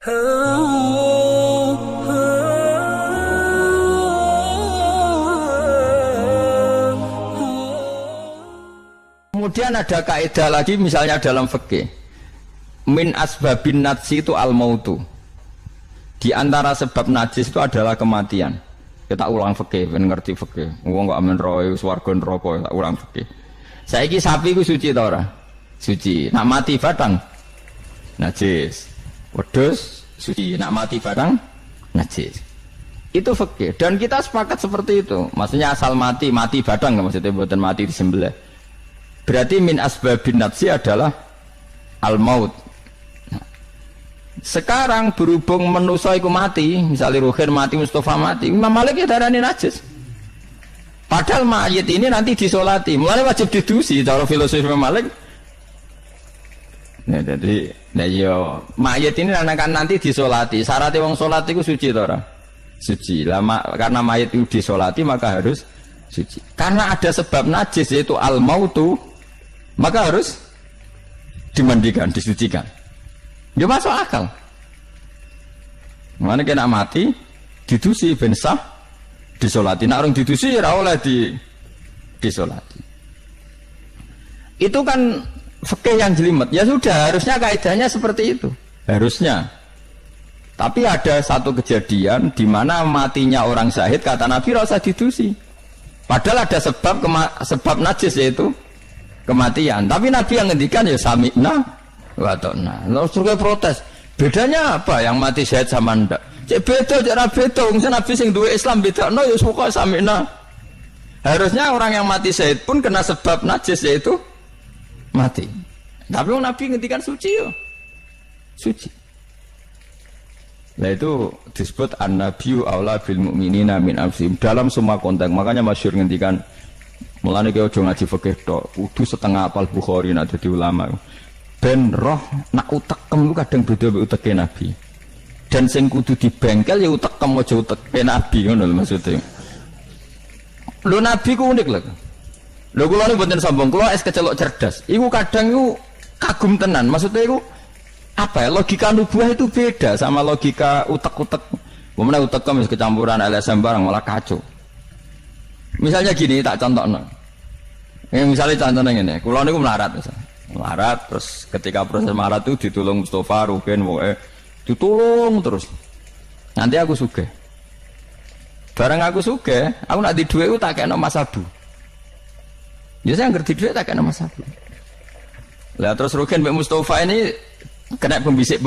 Kemudian ada kaidah lagi misalnya dalam fikih. Min asbabin najsi itu al-mautu. Di antara sebab najis itu adalah kematian. Kita ulang fikih, ben ngerti fikih. Wong kok amen roe swarga neraka, tak ulang fikih. Saiki sapi ku suci ta ora? Suci. Nak mati batang najis. Wedhus suci, nak mati batang najis. Itu fikih dan kita sepakat seperti itu. Maksudnya asal mati batang maksudnya bukan mati disembelih. Berarti min asbabin najsi adalah al-maut. Sekarang berhubung manusa iku mati, misalnya Ruhin mati, Mustafa mati, Imam Malik ya darani najis. Padahal mayit ini nanti disolati, mulai wajib didusi cara filosofi Imam Malik. Nah, jadi, mayit ini nanti disolati. Syaratnya wong solat itu suci tora, suci. Lama karena mayit itu disolati maka harus suci. Karena ada sebab najis yaitu al-mautu, maka harus dimandikan, disucikan. Dia masuk akal. Mana kena mati, didusi ben sah, disolati. Nak orang didusi ora oleh disolati. Itu kan fikih yang jelimet. Ya sudah, harusnya kaidahnya seperti itu. Harusnya. Tapi ada satu kejadian di mana matinya orang syahid kata Nabi ora usah didusi. Padahal ada sebab najis yaitu kematian. Tapi Nabi yang ngendikan ya sami'na wa ta'na. Lalu suruh protes. Bedanya apa yang mati syahid sama ndak? Cek beda, cek ra beda. Wong Nabi sing duwe Islam bedakno ya pokoke sami'na. Harusnya orang yang mati syahid pun kena sebab najis yaitu mati. Tapi Nabi ngendikan suci yo. Suci. Nah itu disebut an-nabiyyu aula bil mu'minina min anfusihim dalam semua konteks. Makanya masyhur ngendikan mulane ki aja ngaji fikih tok, kudu setengah apal Bukhari nek dadi ulama. Ben roh nak utekem ku kadang beda mek uteke Nabi. Dan sing kudu dibengkel ya utekem aja uteke Nabi ngono lho maksudnya. Lho Nabi ku unik lho. Lho kula niku mboten sombong, kula es kecelok cerdas. Iku kadang iku kagum tenan. Maksudnya iku apa ya? Logika nubuah itu beda sama logika utek-utek. Pemene utekem wis kecampuran LSM barang malah kacau. Misalnya gini tak contohno. Misalnya contohnya ngene, kula niku melarat misalnya. Melarat terus ketika proses melarat itu ditolong Mustafa, Rukin, ditolong terus. Nanti aku sugih. Barang aku sugih, aku nak di duit itu tak kena Mas Abu. Ya saya ngerti duit tak kena Mas Abu. Lah terus Rukin mbek Mustafa ini kena pembisik.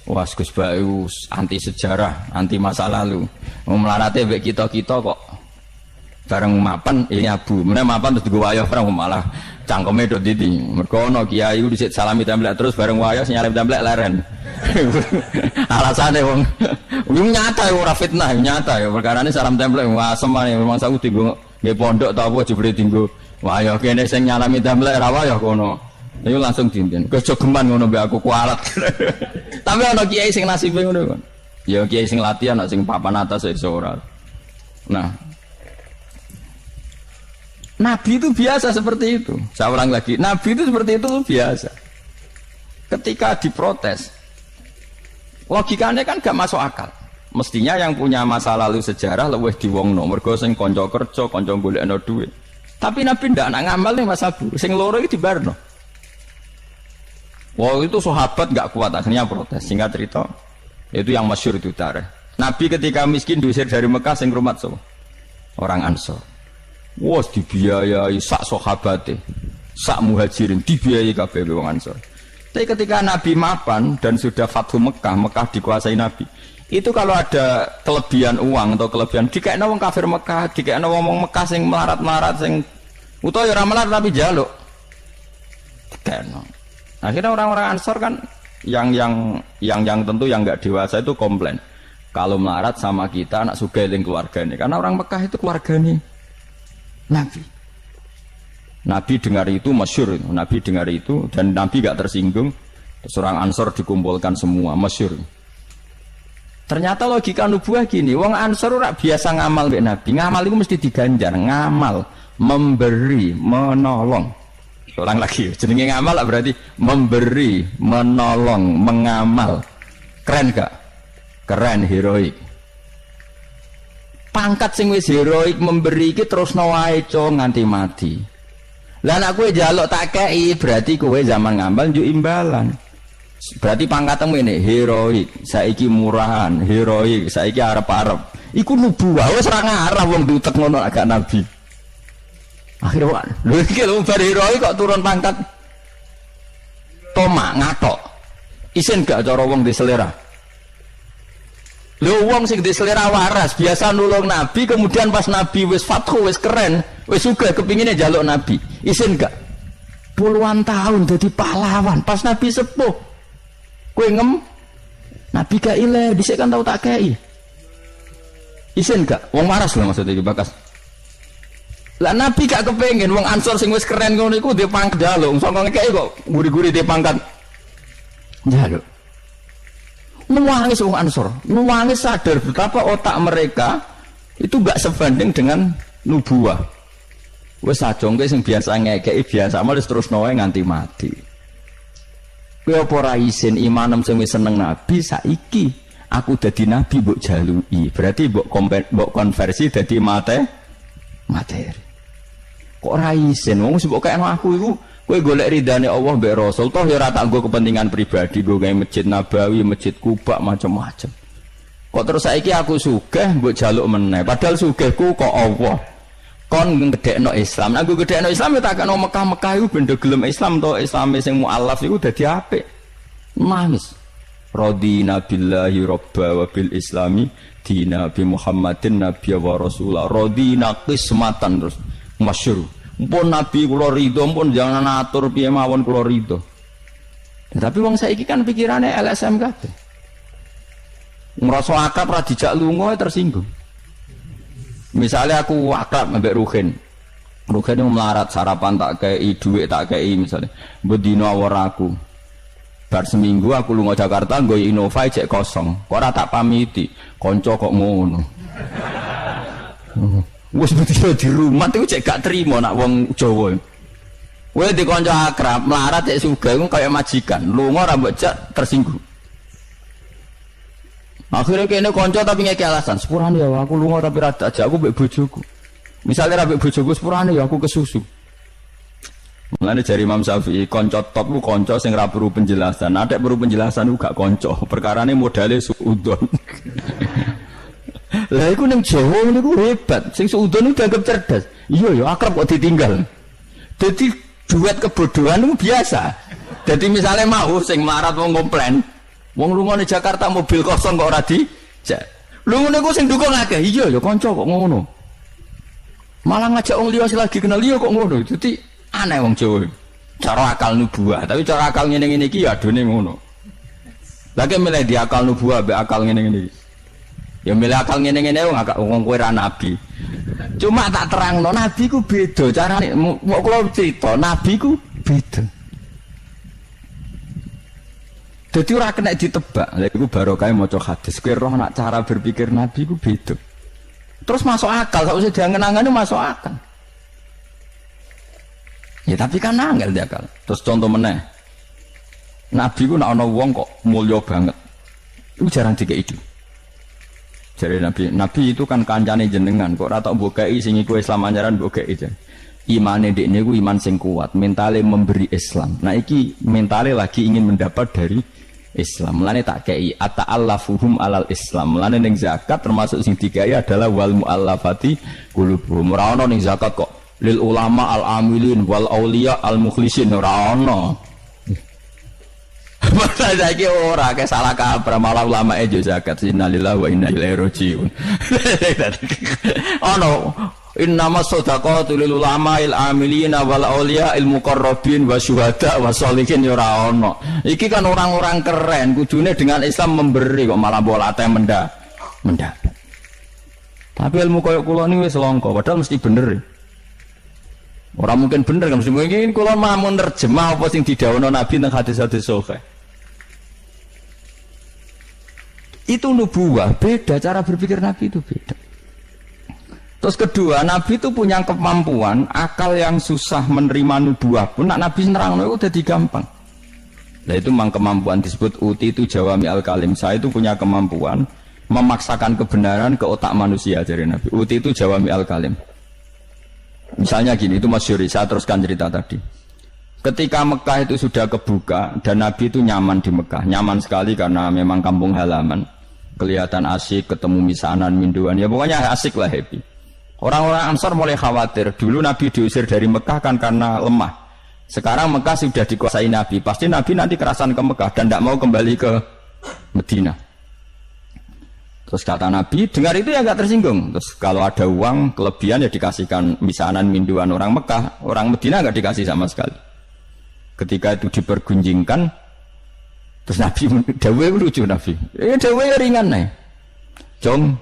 Wah, Gus Bayu anti sejarah, anti masa lalu. Melarate mbek kita-kita kok bareng mapan ini Abu. Meneh mapan terus digo wayah bareng malah cangkeme dot didi. Mergo ana kiai ku dhisik salami templek terus bareng wayah nyalip templek leren. Alasane wong nyata ora fitnah, nyata ya perkarane salam templek wah semane memang saku dienggo nggih pondok ta apa jebule dienggo wayah kene sing nyalami templek ra wayah kono. Iku langsung dinten. Kejo geman ngono mbek aku kualat. Tapi ana kiai sing nasibe ngono kan. Ya kiai sing latihan ana sing papan atas iso ora. Nah, Nabi itu biasa seperti itu. Saya ulang lagi, Nabi itu seperti itu biasa. Ketika diprotes, logikanya kan gak masuk akal. Mestinya yang punya masa lalu sejarah luwih diwongno, mergo sing kanca kerja, kanca golekno dhuwit. Tapi Nabi ndak nak ngamal ning Mas Abu, sing loro iki dibarno. Wah itu sahabat gak kuat akhirnya protes. Singkat cerita, itu yang masyhur itu tarikh. Nabi ketika miskin diusir dari Mekah sing rumat so, orang Ansor. Wah dibiayai sak sahabate, sak muhajirin dibiayai kabeh wong Ansor. Tapi ketika Nabi mapan dan sudah Fathu Mekah, Mekah dikuasai Nabi. Itu kalau ada kelebihan uang atau kelebihan dikekno wong kafir Mekah, dikekno wong Mekah sing melarat-melarat sing utawa ya ora melarat tapi jaluk. Dikekno. Akhirnya orang-orang Ansor kan yang tentu yang enggak dewasa itu komplain. Kalau melarat sama kita anak sugih ning keluargane. Karena orang Mekah itu keluargane Nabi dengar itu masyhur, Nabi dengar itu dan Nabi gak tersinggung. Seorang Ansor dikumpulkan semua masyhur. Ternyata logika nubuah gini, wong Ansor ora biasa ngamal mbek Nabi. Ngamal itu mesti diganjar, ngamal, memberi, menolong. ulang lagi. Jenenge ngamal lah berarti memberi, menolong, mengamal. Keren gak? Keren, heroik. Pangkat sing wis heroik memberi iki terusno wae nganti mati. Lah nek kowe njaluk tak kei berarti kowe zaman ngamal njuk imbalan. Berarti pangkatmu ini heroik, saiki murahan, heroik, saiki arep-arep. Iku nubuwah wis ora ngarah wong diutek ngono agak nabi. Akhirnya lho iki lho bar heroik kok turun pangkat. Toma ngatok. Isin gak cara wong di selera? Lho wong sing di selera waras biasa nulung nabi, kemudian pas nabi wis fathu wis keren, wis sugih kepingine njaluk nabi. Isin gak? Puluhan tahun jadi pahlawan pas nabi sepuh. Kowe ngem nabi gak ile dhisik kan tau tak kei. Isin gak? Wong waras lho maksudnya iki bakas. Lah nabi gak kepengin wong Ansor sing wis keren ngono iku dhe pangkat njaluk, sangka ngekeki kok guri-guri dhe pangkat njaluk. Nuwangis wong Ansor, nuwangis sadar betapa otak mereka itu gak sebanding dengan nubuah. Wes sajongke sing biasa ngekeki biasa malah terus wae nganti mati. Kowe apa ora isin imanem sing wis seneng nabi saiki aku dadi nabi mbok jaluki. Berarti mbok konversi dadi materi. Kok ora isin wong sing mbok kekno aku iku kowe golek ridane Allah mbek Rasul toh ya ora tak nggo kepentingan pribadi, nggo gawe Masjid Nabawi, Masjid Kuba macam-macam. Kok terus saiki aku sugih mbok jaluk meneh, padahal sugihku kok Allah. Kon ngedekno Islam. Aku gedekno Islam ya tak kena Mekah-Mekah iku benda gelem Islam to, Islame sing mualaf iku dadi apik. Nangis. Radina billahi robba wa bil islami dina bi Muhammadin nabiyya wa rasulah. Radina qismatan terus masyhur. Pun nabi kula ridho, pun jangan atur piye mawon kula ridho. Tapi wong saiki kan pikirane LSM kabeh. Ngrasa akrab ra dijak lunga tersinggung. Misalnya aku akrab ambek Ruhin. Ruhin melarat sarapan tak kei, dhuwit tak kei misalnya. Bedino awor aku. Bar seminggu aku lunga Jakarta nggo Innova cek kosong. Kok ora tak pamiti, kanca kok ngono. Wes bedino di rumah iku cek gak trimo nak wong Jawa. Kowe di kanca akrab melarat cek sugih iku kaya majikan. Lunga ora mbok jak tersinggung. Akhirnya kene kanca tapi ngeke alasan, sepurane ya aku lunga tapi ra ajak aku mbek bojoku. Misalnya ra mbek bojoku sepurane ya aku kesusu. Mulane jari Imam Syafi'i kanca top ku kanca sing ra perlu penjelasan. Nek perlu penjelasan ku gak kanca, perkarane modale suudon. Lah iku ning Jawa niku hebat, sing suudon iku dianggap cerdas. Iya ya akrab kok ditinggal. Dadi duet kebodohan itu biasa. Jadi misalnya mau sing melarat wong komplain, wong lunga di Jakarta mobil kosong kok ora dijak. Lu ngene ku sing dukung akeh. Iya ya kanca kok ngono. Malah ngajak wong liya lagi kenal liya kok ngono. Dadi aneh wong Jawa. Cara akal nubuah, tapi cara akal ngene-ngene iki ya adone ngono. Lagi milih di akal nubuah mbek akal ngene-ngene iki. Ya milih akal ngene-ngene wong kowe ra nabi. Cuma tak terangno nabi ku beda carane. Mau kula cerita nabi ku beda. Jadi ora kena ditebak. Lha iku barokah maca hadis. Kowe roh nak cara berpikir nabi ku beda. Terus masuk akal, sausé diangen-angene masuk akal. Ya tapi kan angel dia akal. Terus contoh meneh. Nabi ku nek ana wong kok mulya banget. Iku jarang dikeki itu. Jadi Nabi itu kan kancane jenengan kok ora tak mbokeki sing iku Islam anjaran mbokeki aja. Imane dekne ku iman sing kuat, mentale memberi Islam. Nah iki mentale lagi ingin mendapat dari Islam. Mulane tak kei ata'allafuhum alal Islam. Mulane ning zakat termasuk sing digawe adalah wal muallafati qulubuhum. Ora ono ning zakat kok lil ulama al amilin wal auliya al mukhlisin ora ono. Masa saiki ora ke salah kabar malah ulama e zakat innalillahi wa inna ilaihi rajiun. Ono innama shadaqatu lil ulama il amilina wal auliya il muqarrabin wa syuhada wa sholihin ya ora ono. Iki kan orang-orang keren kudune dengan Islam memberi kok malah bolate mendapat. Tapi ilmu koyo kula niku wis langka padahal mesti bener. Ora mungkin bener kan mesti mungkin kula mau nerjemah apa sing didhawuhna Nabi teng hadis-hadis sahih. Itu nubuwah beda, cara berpikir Nabi itu beda. Terus Terus kedua, Nabi itu punya kemampuan akal yang susah menerima nubuah pun, nak Nabi nerangno itu udah gampang. Nah itu memang kemampuan disebut uti itu jawami al kalim. Saya itu punya kemampuan memaksakan kebenaran ke otak manusia dari Nabi. Uti itu jawami al kalim. Misalnya gini, itu masyhur, saya teruskan cerita tadi. Ketika Mekah itu sudah kebuka dan Nabi itu nyaman di Mekah, nyaman sekali karena memang kampung halaman, kelihatan asik, ketemu misanan, minduan, ya pokoknya asik lah, happy. Orang-orang Ansar mulai khawatir. Dulu Nabi diusir dari Mekah kan karena lemah. Sekarang Mekah sudah dikuasai Nabi. Pasti Nabi nanti kerasan ke Mekah dan tidak mau kembali ke Medina. Terus kata Nabi, dengar itu ya gak tersinggung. Terus kalau ada uang, kelebihan ya dikasihkan misanan, minduan orang Mekah. Orang Medina gak dikasih sama sekali. Ketika itu dipergunjingkan, terus Nabi, dawe lucu Nabi. Dawe ringan nih. Jong,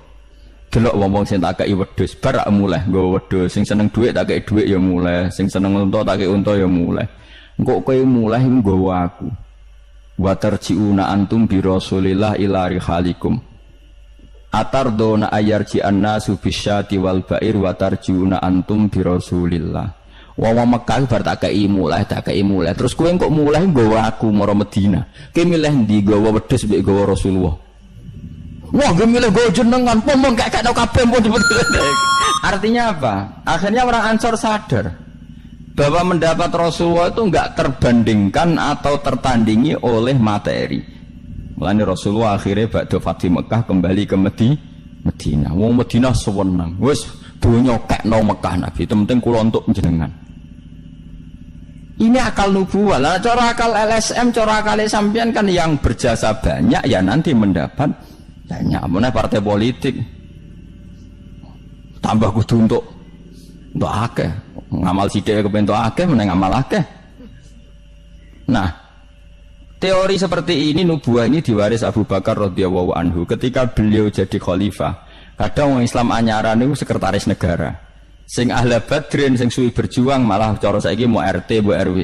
delok wong-wong sing tak kei wedhus bar mulai nggo wedhus, sing seneng dhuwit tak kei dhuwit ya mulai, sing seneng unta tak kei unta ya mulai. Engko kowe mulai nggawa aku. Wa tarjiuna antum bi Rasulillah ila rihalikum. Atardona ayarji annasu bisyati wal ba'ir wa tarjiuna antum bi Rasulillah. Wong Mekah bar tak kei mulai. Terus kowe kok mulai nggawa aku mara Madinah. Kowe milih ndi nggawa wedhus mbek nggawa Rasulullah? Wah, gue milih gue jenengan, pomong kayak tau kabeh pun. Artinya apa? Akhirnya orang Ansor sadar bahwa mendapat Rasulullah itu enggak terbandingkan atau tertandingi oleh materi. Mulane Rasulullah akhirnya ba'da Fatih Mekah kembali ke Medina. Wong Medina sewenang. Wis donya kekno Mekah Nabi, itu penting kula untuk jenengan. Ini akal nubuwah. Lah cara akal LSM, cara akal sampean kan yang berjasa banyak ya nanti mendapat banyak. Amunnya partai politik tambah kudu untuk akeh ngamal sithik kepen untuk akeh meneng ngamal akeh. Nah, teori seperti ini nubuah ini diwaris Abu Bakar radhiyallahu anhu ketika beliau jadi khalifah. Kadang orang Islam anyaran itu sekretaris negara. Sing ahli Badrin sing suwi berjuang malah cara saiki mau RT, mau RW.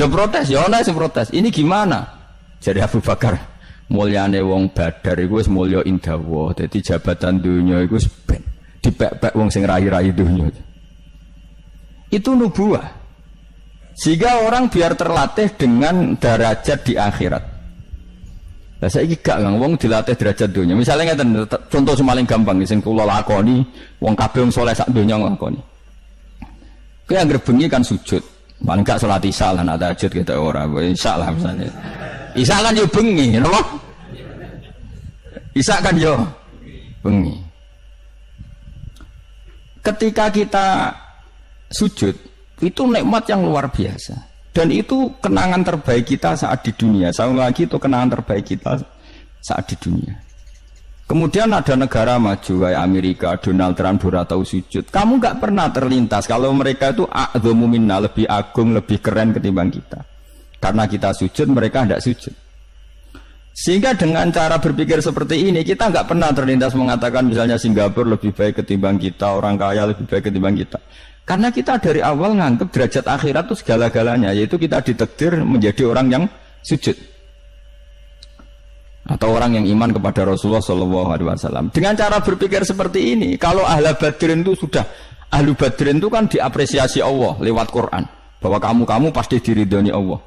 Do protes, ya ana sing protes. Ini gimana? Jadi Abu Bakar, mulyane wong Badar iku wis mulya indawa. Dadi jabatan dunya iku wis ben dipek-pek wong sing rai-rai dunya. Itu nubuah. Sehingga orang biar terlatih dengan derajat di akhirat. Lah saiki gak Kang wong dilatih derajat dunya. Misalnya ngeten contoh semaling gampang sing kula lakoni, wong kabeh wong saleh sak donya nglakoni. Kowe anggere bengi kan sujud. Paling gak salat isya lan tahajud kita ora. Isya lah misalnya. Isya kan yo bengi, napa? Isya kan yo bengi. Ketika kita sujud, itu nikmat yang luar biasa. Dan itu kenangan terbaik kita saat di dunia. Sekali lagi itu kenangan terbaik kita saat di dunia. Kemudian ada negara maju kayak Amerika, Donald Trump tahu sujud. Kamu gak pernah terlintas kalau mereka itu a'dhamu minna, lebih agung, lebih keren ketimbang kita. Karena kita sujud, mereka tidak sujud. Sehingga dengan cara berpikir seperti ini, kita nggak pernah terlintas mengatakan misalnya Singapura lebih baik ketimbang kita, orang kaya lebih baik ketimbang kita. Karena kita dari awal nganggap derajat akhirat itu segala-galanya, yaitu kita ditakdir menjadi orang yang sujud. Atau orang yang iman kepada Rasulullah SAW. Dengan cara berpikir seperti ini, kalau ahlu badrin itu sudah, ahlu badrin itu kan diapresiasi Allah lewat Quran. Bahwa kamu pasti diridhoni Allah.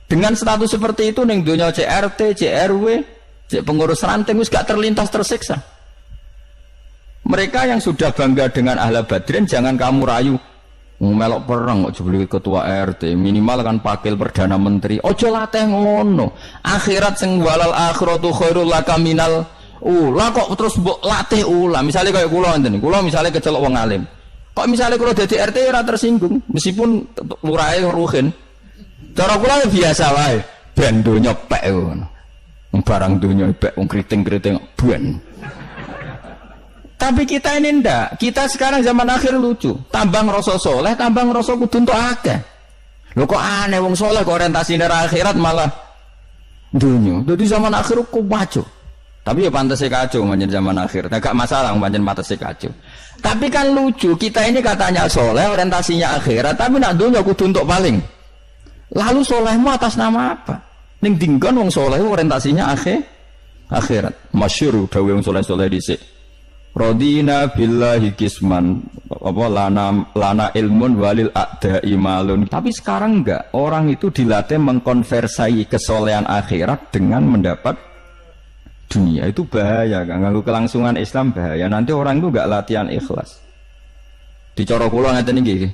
Dengan status seperti itu ning donya CRT, CRW, cek pengurus ranting wis gak terlintas tersiksa. Mereka yang sudah bangga dengan ahli badrin jangan kamu rayu. Melok perang kok jebule ketua RT, minimal kan pakil perdana menteri. Ojo latih ngono. Akhirat sing walal akhiratu khairul laka minal ula kok terus mbok latih ula. Misale kaya kula ngenten. Kula misale kecelok wong alim. Kok misale kula dadi RT ora tersinggung meskipun lurahe ruhin. Cara kula biasa wae, ben donya pek ngono. Barang donya pek wong kriting-kriting ben. Tapi kita ini ndak. Kita sekarang zaman akhir lucu. Tambang rasa soleh, tambang rasa kudu entuk akeh. Lho kok aneh wong soleh kok orientasine akhirat malah dunya. Jadi zaman akhir kok maco. Tapi ya pantas kacau manjen zaman akhir. Enggak masalah manjen pantas kacau. Tapi kan lucu, kita ini katanya soleh, orientasinya akhirat, tapi nak dunya kudu entuk paling. Lalu solehmu atas nama apa? Ning dinggon wong soleh orientasinya akhirat. Masyhur dawuh wong soleh-soleh dhisik. Radina billahi kisman, apa lana ilmun walil a'da'i malun. Tapi sekarang enggak, orang itu dilatih mengkonversi kesolehan akhirat dengan mendapat dunia. Itu bahaya, kan? Ganggu kelangsungan Islam bahaya. Nanti orang itu enggak latihan ikhlas. Dicara kula ngeten iki.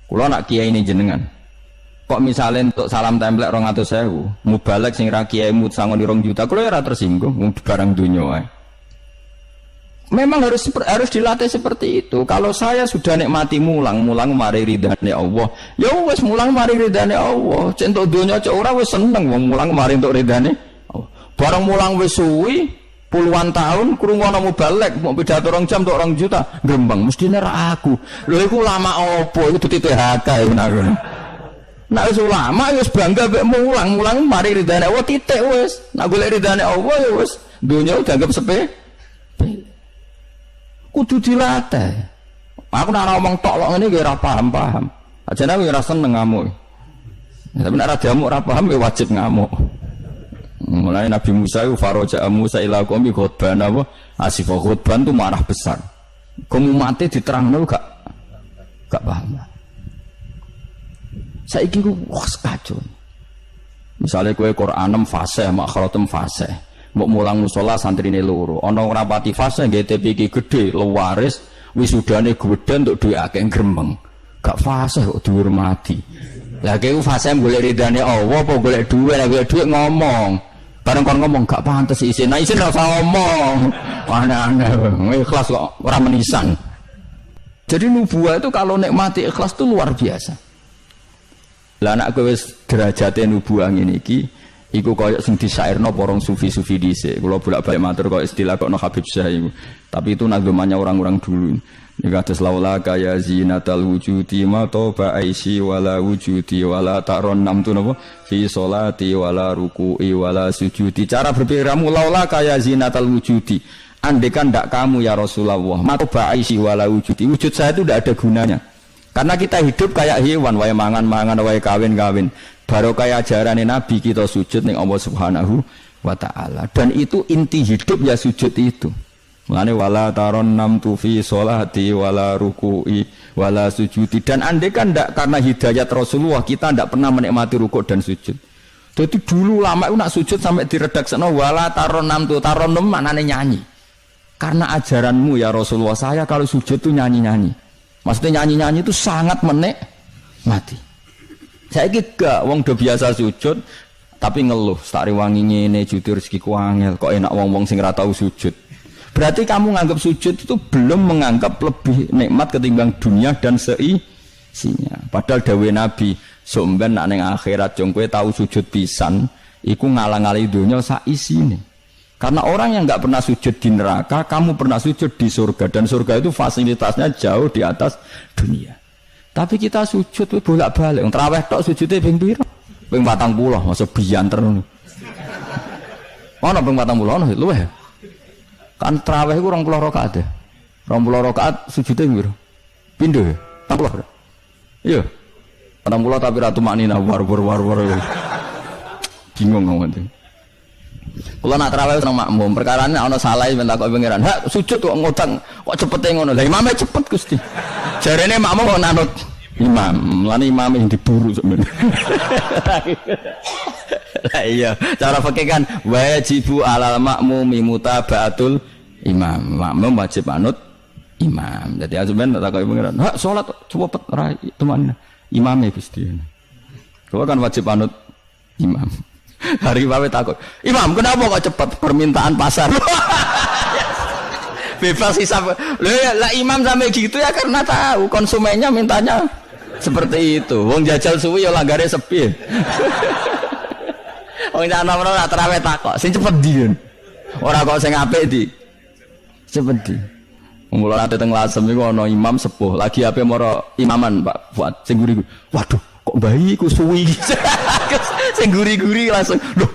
Kula nak kiai ini jenengan. Kok misalnya untuk salam templek 200.000, mubalek sing ra kiai mut sangon 2 juta, kula ora tersinggung barang dunya wae. Memang harus dilatih seperti itu. Kalau saya sudah nikmati mulang mari ridhane Allah. Ya wis mulang mari ridhane Allah. Centok donya cek ora wis seneng wong mulang mari entuk ridhane Allah. Barang mulang wis suwi puluhan tahun krungono mubalek mau pidato 2 jam entuk 2 juta, grembeng mestine ra aku. Lho iku lama apa? Iku duti THK iku aku. Nek wis ulama wis bangga mek mulang mari ridhane Allah titik wis. Nek golek ridhane Allah ya wis donya dianggap sepele. Kudu dilatih. Aku nak ngomong tok lok ngene ora paham. Ajane aku ora seneng ngamuk. Tapi nek ora diamuk ora paham ya wajib ngamuk. Mulai Nabi Musa itu faraja Musa ila qaumi khutban apa? Asif khutban itu marah besar. Kamu mati diterangno gak paham. Saiki ku kacau. Misalnya kowe Qur'anem fasih, makhratem fasih. Mbok mulang musala santrine loro. Ana ora pati fase nggih TPK gedhe, lewaris, wisudane gedhe entuk dhuwit akeh gremeng. Gak fase kok dihormati. Lah kowe fase golek ridane Allah apa golek dhuwit, nek golek dhuwit ngomong. Bareng kon ngomong gak pantes isin. Nah isin ora usah ngomong. Aneh-aneh, ikhlas kok ora menisan. Jadi nubuah itu kalau nikmati ikhlas itu luar biasa. Lah nek kowe wis derajate nubuah ngene iki iku koyo sing disairno porong sufi-sufi dhisik. Kula bolak-balik matur koyo istilah kok no Habib Syah iku. Tapi itu nagamanya orang-orang dulu. Nek kados laula kaya zinatal wujudi ma toba aisi wala wujudi wala taron namtu napa fi sholati wala ruku'i wala sujudi. Cara berpikirmu laula kaya zinatal wujudi. Andekan ndak kamu ya Rasulullah, ma toba aisi wala wujudi. Wujud saya itu ndak ada gunanya. Karena kita hidup kayak hewan, wae mangan-mangan, wae kawin-kawin. Baru kayak ajaran Nabi kita sujud ning Allah Subhanahu wa taala. Dan itu inti hidup ya sujud itu. Mulane wala taron namtu fi sholati wala ruku'i wala sujudi. Dan andai kan ndak karena hidayat Rasulullah kita ndak pernah menikmati rukuk dan sujud. Jadi dulu lama itu nak sujud sampai diredaksana wala taron namtu, taron nem maknane nyanyi. Karena ajaranmu ya Rasulullah, saya kalau sujud tuh nyanyi-nyanyi. Maksudnya nyanyi-nyanyi itu sangat menikmati. Saya gak wong do biasa sujud tapi ngeluh tak rewangi ngene jujur rezekiku angel kok enak wong-wong sing ora tau sujud. Berarti kamu nganggap sujud itu belum menganggap lebih nikmat ketimbang dunia dan seisinya. Padahal dawuh Nabi, somben nak ning akhirat jong kowe tau sujud pisan iku ngalang-alangi dunia sak isine. Karena orang yang enggak pernah sujud di neraka, kamu pernah sujud di surga dan surga itu fasilitasnya jauh di atas dunia. Tapi kita sujud bolak-balik. Traweh tok sujudnya ping pira? Ping 40, masa bianter ngono. Ono ping 40 ono luweh. Kan traweh iku 20 rakaat ya. 20 rakaat sujudnya piro? Pindho ya? 40. Iya. 40 tapi ratu maknina war. Bingung ngomong. Kalau nak tarawih seneng makmum, perkarane ana salah ben takok pangeran. Hak sujud kok ngutang, kok cepete ngono. Lah imame cepet Gusti. Jarene makmum kok nanut imam, lan imame diburu sebenarnya. Lah iya, cara fikih kan wajibu alal makmumi mutabaatul imam. Makmum wajib anut imam. Jadi azuben takok pangeran. Hak salat cepet ra teman imame Gusti. Kau kan wajib anut imam. Hari bawe takut, Imam kenapa kok cepat permintaan pasar? Bebas hisab. Lah imam sampai gitu ya karena tahu konsumennya mintanya seperti itu. Wong jajal suwi ya langgare sepi. Wong ana ora terawih takok, sing cepet ndi. Ora kok sing apik di. Cepet di. Mula ate teng Lasem iku ana imam sepuh, lagi ape mara imaman Pak Fuad sing guri. Waduh, kok bayi ku suwi. Sing guri-guri langsung loh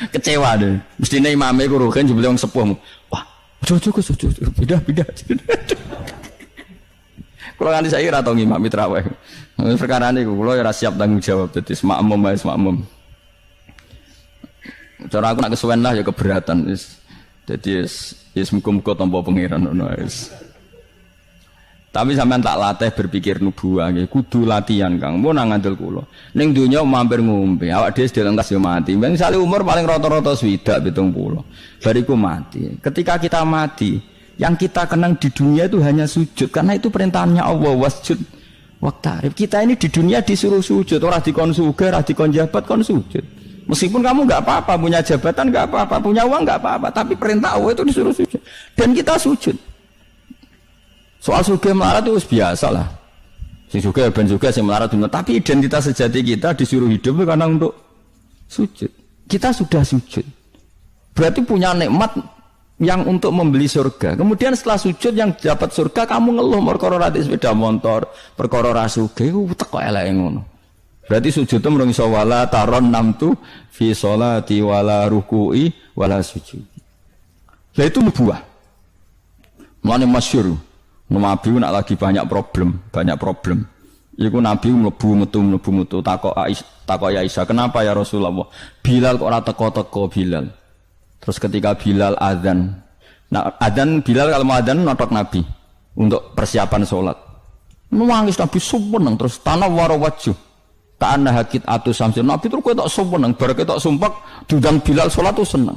kecewa deh. Mestine imame ku rohen jebule wong sepuh. Wah, ojo beda. Kula nganti saiki ora tau ngimami traweh. Perkara niku kula ora siap tanggung jawab dadi makmum wae makmum. Cara aku nak kesuwen lah ya keberatan wis. Jadi muga-muga tampa pangeran ngono wis. Tapi sampean tak latih berpikir nubuwah nggih, kudu latihan Kang. Mun nang ngandel kula. Ning donya mampir ngombe, awak dhewe sedherek entas yo mati. Misale umur paling rata-rata 70 70. Bariku mati. Ketika kita mati, yang kita kenang di dunia itu hanya sujud karena itu perintahnya Allah wasjud waqtarib. Kita ini di dunia disuruh sujud, ora dikon sugih, ora dikon jabat kon sujud. Meskipun kamu enggak apa-apa, punya jabatan enggak apa-apa, punya uang enggak apa-apa, tapi perintah Allah itu disuruh sujud. Dan kita sujud. Soal sugih melarat itu biasa lah. Si sugih ben sugih sing melarat bener, tapi identitas sejati kita disuruh hidup itu karena untuk sujud. Kita sudah sujud. Berarti punya nikmat yang untuk membeli surga. Kemudian setelah sujud yang dapat surga kamu ngeluh perkara ra sepeda motor, perkara ra sugih teko eleke ngono. Berarti sujud itu mung iso wala taron namtu fi sholati wala ruku'i wala sujud. Lah itu nubuwah. Mulane masyhur. Nabi nak lagi banyak problem. Iku Nabi mlebu metu takok ya Aisyah, "Kenapa ya Rasulullah? Bilal kok ora teko-teko Bilal?" Terus ketika Bilal azan. Nah, azan Bilal kalau mau azan notok Nabi untuk persiapan salat. Nangis Nabi sumeneng terus tanah waro wajhu. Ta'anna hakit atu samsin. Nabi terus kowe tok sumeneng, bar ketok sumpek diundang Bilal salat tuh seneng.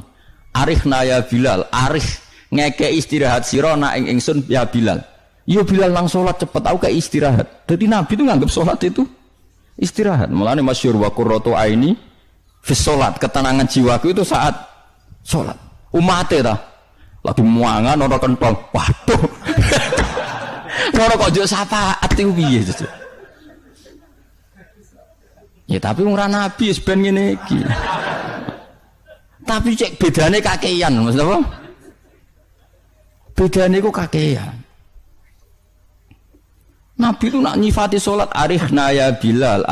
Arihna ya Bilal, arih ngeke istirahat sira nak ing ingsun ya Bilal. Yo Bilal nang salat cepet aku kayak istirahat. Jadi Nabi itu nganggap salat itu istirahat. Mulane masyhur wa qurratu aini fi salat, ketenangan jiwaku itu saat salat. Umate ta lagi muangan ora kentong. Waduh. Ora kok njuk syafaat iku piye itu. Ya tapi ora Nabi wis ben ngene iki. Tapi cek bedane kakean, Mas apa? Bedane ku kakean. Nabi itu nak nyifati sholat arihna ya Bilal,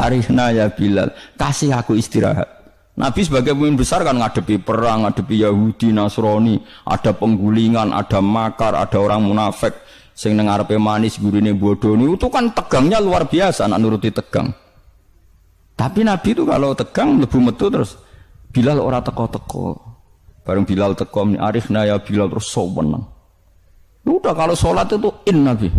kasih aku istirahat. Nabi sebagai pemimpin besar kan ngadepi perang, ngadepi Yahudi, Nasrani, ada penggulingan, ada makar, ada orang munafik sing nang ngarepe manis gurine bodoni, itu kan tegangnya luar biasa nak nuruti tegang. Tapi Nabi itu kalau tegang mlebu metu terus Bilal ora teko-teko. Bareng Bilal teko arihna ya Bilal terus soweneng. Udah kalau sholat itu Nabi.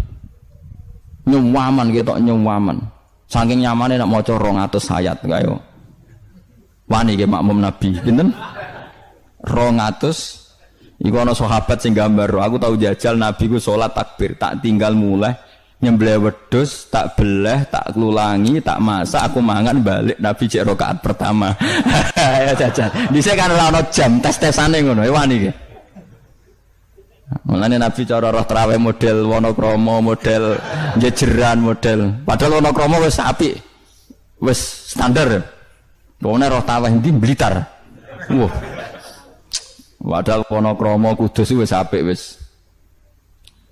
Nyuwaman gitu, nyuwaman. Saking nyamannya nak maca 200 ayat kaya. Wani ge makmum Nabi, pinten? 200. Iku ana sahabat sing gambar, aku tahu jajal Nabi ku salat takbir, tak tinggal mulai nyembelih wedhus, tak belah, tak klulangi, tak masak, aku mangan balik Nabi cek rakaat pertama. Ya jajal. Dhisik kan ora ana jam tes-tesane ngono, wani ge. Mulane Nabi cara roh traweh model Wonokromo, model jejeran, model. Padahal Wonokromo wis apik. Wis standar. Wong roh traweh ndi Blitar. Wah. Padahal Wonokromo Kudus wis apik wis.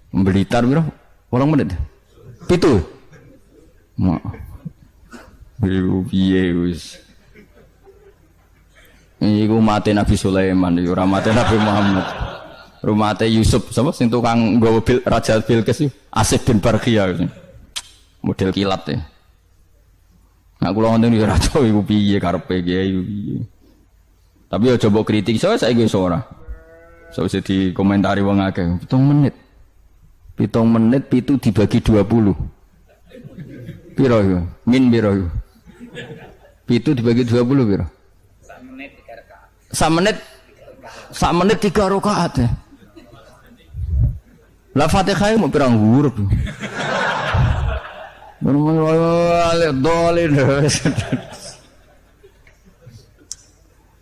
Blitar piro? 8 menit. 7. Mak. Piye wis. Iku mate Nabi Sulaiman, ora mate Nabi Muhammad. Rumah Teh Yusuf, sama sing tukang nggawa Raja Bilqis Asif bin Barkhia model kilat ya. Nah kula ngoten yo ora tau iku piye karepe kiai piye. Tapi yo coba kritik saiki wis ora. Sausé dikomentari wong akeh 7 menit. 7 menit pitu dibagi 20. Piro yo? Min piro yo? Pitu dibagi 20 piro? 1 menit 3 rakaat. 1 menit 3 rakaat ya. La Fatihah mau pirang huruf.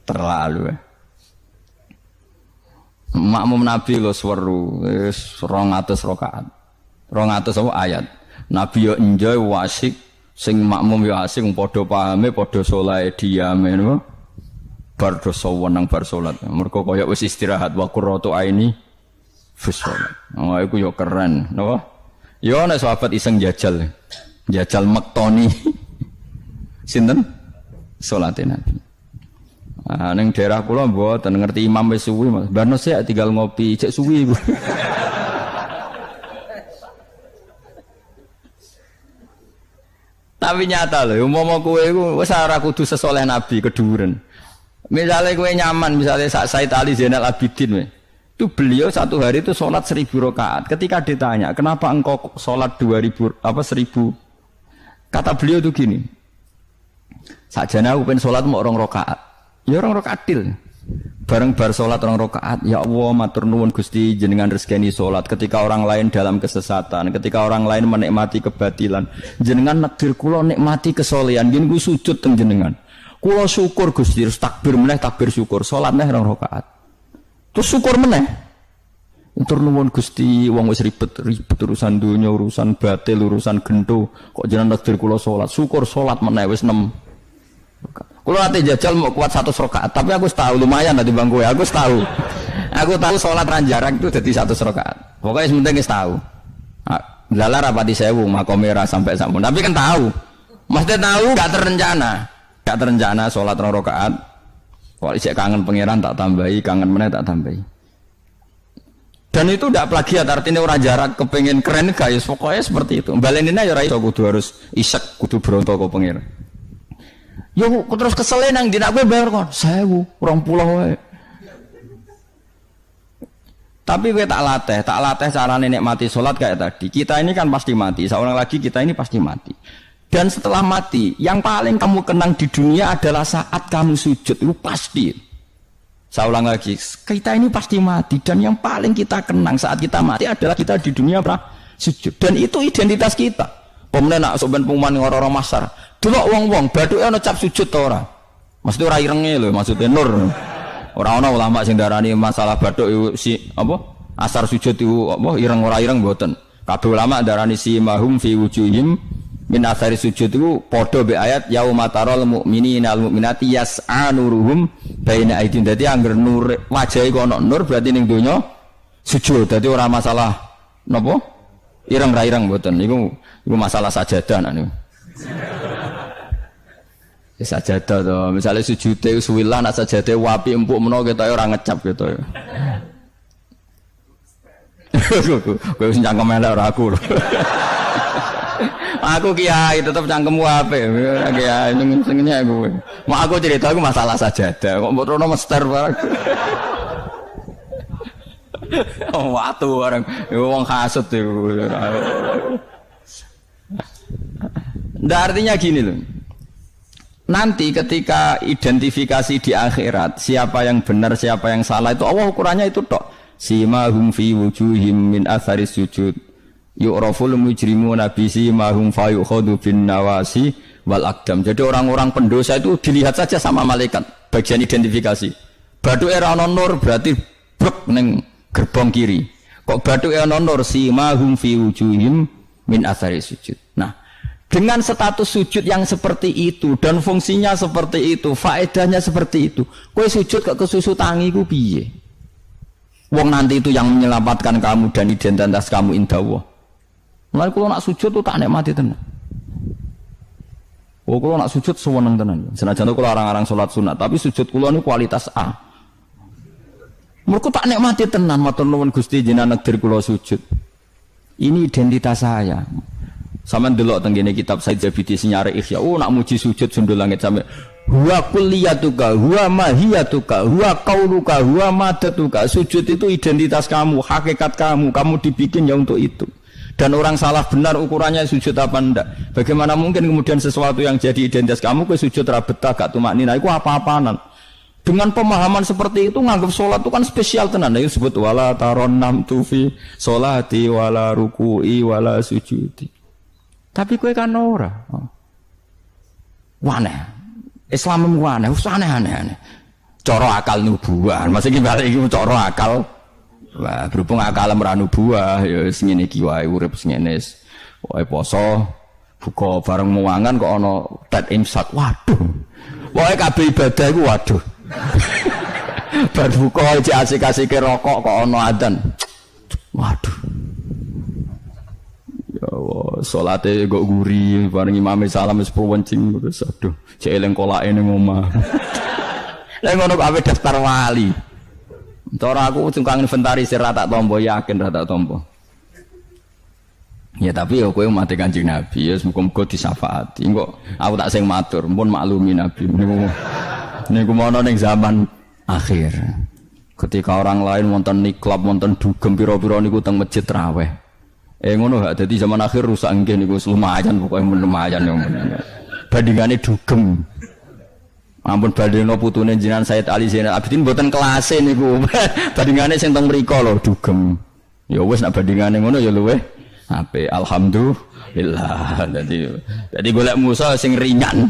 Terlalu. Makmum Nabi lo seweru, 200 rakaat. 200 apa ayat. Nabi yo enjoy wasik, sing makmum yo asik padha pahame, padha saleh diame napa. Bar dosa wenang bar salat. Mergo kaya wis istirahat wa qurratu aini fi salat. Oh iku yo keren, napa? Yo nek sahabat iseng jajal. Jajal mektoni. Sinten? Salate Nabi. Ah ning daerah kula mboten ngerti imam wis suwi, Mas. Barno sik tinggal ngopi, cek suwi iku. Tapi nyata lho, umpama kowe iku wis ora kudu sesoleh Nabi keduren. Misalnya kowe nyaman, misalnya Said Ali Zainal Abidin we. Itu beliau satu hari itu sholat 1000 rakaat. Ketika ditanya, kenapa engkau sholat 1000 kata beliau itu gini, sakjane aku pengen sholat mau 2 rakaat. Ya 2 rakaat til. Bareng bar sholat 2 rakaat, ya Allah matur nuwun Gusti jenengan rezekani sholat ketika orang lain dalam kesesatan, ketika orang lain menikmati kebatilan, jenengan nekdir kula nikmati kesolehan, nggih niku sujud teng jenengan. Kula syukur Gusti, terus takbir meneh takbir syukur, sholat meneh 2 rakaat. Terus syukur meneh. Matur nuwun Gusti, wong wis ribet urusan dunya, urusan batil, urusan gento, kok jenengan takdir kula salat. Syukur salat meneh wis 6. Kula ate jajal mau kuat 100 rakaat, tapi aku tahu lumayan lah timbang kowe. Aku tahu. Aku tahu salat ra jarang itu dadi 100 rakaat. Pokoke sementing wis tahu. Lala rapati 1000 makomera sampai sampun. Tapi kan tahu. Maksudnya tahu enggak terencana. Enggak terencana salat 2 rakaat. Kalau isek kangen pangeran tak tambahi, kangen meneh tak tambahi. Dan itu tidak plagiat, artinya orang jarak kepengen keren guys, pokoknya seperti itu. Balenina ya iso kudu harus isek, kudu berontok ke pangeran. Yo terus kesel nang dina kowe bayar kon 1000, 20 wae. Tapi kowe tak latih carane nikmati salat kayak tadi. Kita ini kan pasti mati, seorang lagi kita ini pasti mati. Dan setelah mati, yang paling kamu kenang di dunia adalah saat kamu sujud. Itu pasti. Saya ulang lagi, kita ini pasti mati. Dan yang paling kita kenang saat kita mati adalah kita di dunia sujud. Dan itu identitas kita. Pemenang nak soben pengumuman orang-orang masar. Delok wong-wong, baduke ana cap sujud ta ora? Maksudnya ora irenge lho, maksudnya nur. Ora ana ulama sing darani masalah baduk si apa? Asar sujud itu apa ireng ora ireng mboten. Kabeh ulama darani si mahum fi wujuhim min athari sujud itu padha be ayat yauma taral mu'minina al mu'minati yas'a nuruhum baina aidin. Dadi angger nur wajahe kok ana nur berarti ning donya sujud. Dadi ora masalah napa? Ireng ra ireng mboten. Iku masalah sajadah niku. Ya sajadah to. Misale sujude suwilah nak sajadah wapi empuk menawa ketoke ora ngecap gitu ya. Kowe sing cangkem elek ora aku lho. Aku kiai tetap cangkemmu apik. Kiai senengnya aku. Mau aku cerita aku masalah sajadah. Kok mbok rono mester barang. Oh, watu barang. Wong hasud iku. Ndak artinya gini loh. Nanti ketika identifikasi di akhirat siapa yang benar siapa yang salah itu Allah ukurannya itu tok. Simahum fi wujuhim min athari sujud. Yu'raful mujrimuna bi simahum fa yukhadu bin nawasi wal aqdam. Jadi orang-orang pendosa itu dilihat saja sama malaikat bagian identifikasi. Baduke ra ana nur berarti brek ning gerbong kiri. Kok baduke ana nur simahum fi wujuhim min athari sujud. Nah, dengan status sujud yang seperti itu dan fungsinya seperti itu, faedahnya seperti itu. Kowe sujud kok kesusu tangi ku piye? Wong nanti itu yang menyelamatkan kamu dan identitas kamu indah Allah. Mulai kalau nak sujud tuh tak nikmati tenan. Oh kalau nak sujud sewenang tenan. Senajan tuh kalau orang-orang sholat sunat, tapi sujud kulo ini kualitas A. Mereka tak nikmati tenan. Matur nuwun Gusti jenengan nekdir kulo sujud. Ini identitas saya. Sama delok tenggene kitab Said Zabidi Sinyare Ihya. Oh nak muji sujud sundul langit sampai huwa kulliyatuka, huwa mahiyatuka, huwa qauluka, huwa madatuka. Sujud itu identitas kamu, hakikat kamu. Kamu dibikin ya untuk itu. Dan orang salah benar ukurannya sujud apa enggak. Bagaimana mungkin kemudian sesuatu yang jadi identitas kamu ke sujud rabetah gak tumaknina itu apa-apaanan. Dengan pemahaman seperti itu nganggap sholat itu kan spesial tenan. Itu disebut wala taronnam tufi sholati wala ruku'i wala sujudi. Tapi kowe kan ora. Waneh. Islam waneh, aneh-aneh. Cara akal nubuah. Maksudnya balik iki cara akal. Wah, berhubung akal ora nubuah ya wis ngene iki wae urip ngene. Wae poso, buka bareng muangan kok ana tet imsak. Waduh. Wae kabeh ibadah iku waduh. Bar buka iki asik-asike rokok kok ana adzan. Waduh. Ya Allah, salate kok guri, bareng imame salam wis wencing terus aduh, cek eling kolake ning omah. Lah ngono kok ape daftar wali. Cara aku tukang inventarisir ra tak tampa, yakin ra tak tampa. Ya tapi ya kowe mati Kanjeng Nabi, ya muga-muga disyafaati. Engko aku tak sing matur, pun maklumi Nabi niku mono ning zaman akhir. Ketika orang lain wonten niklab, wonten dugem pira-pira niku teng masjid traweh. Ngono gak dadi zaman akhir rusak nggih niku lumayan pokoke lumayan yang bandingane dugem. Ampun bandingno putune jenengan Said Ali Zainal Abidin mboten kelase niku. Bandingane sing teng mriku lho dugem. Ya wis nek bandingane ngono ya luweh apik. Alhamdulillah. Dadi golek musa sing ringan.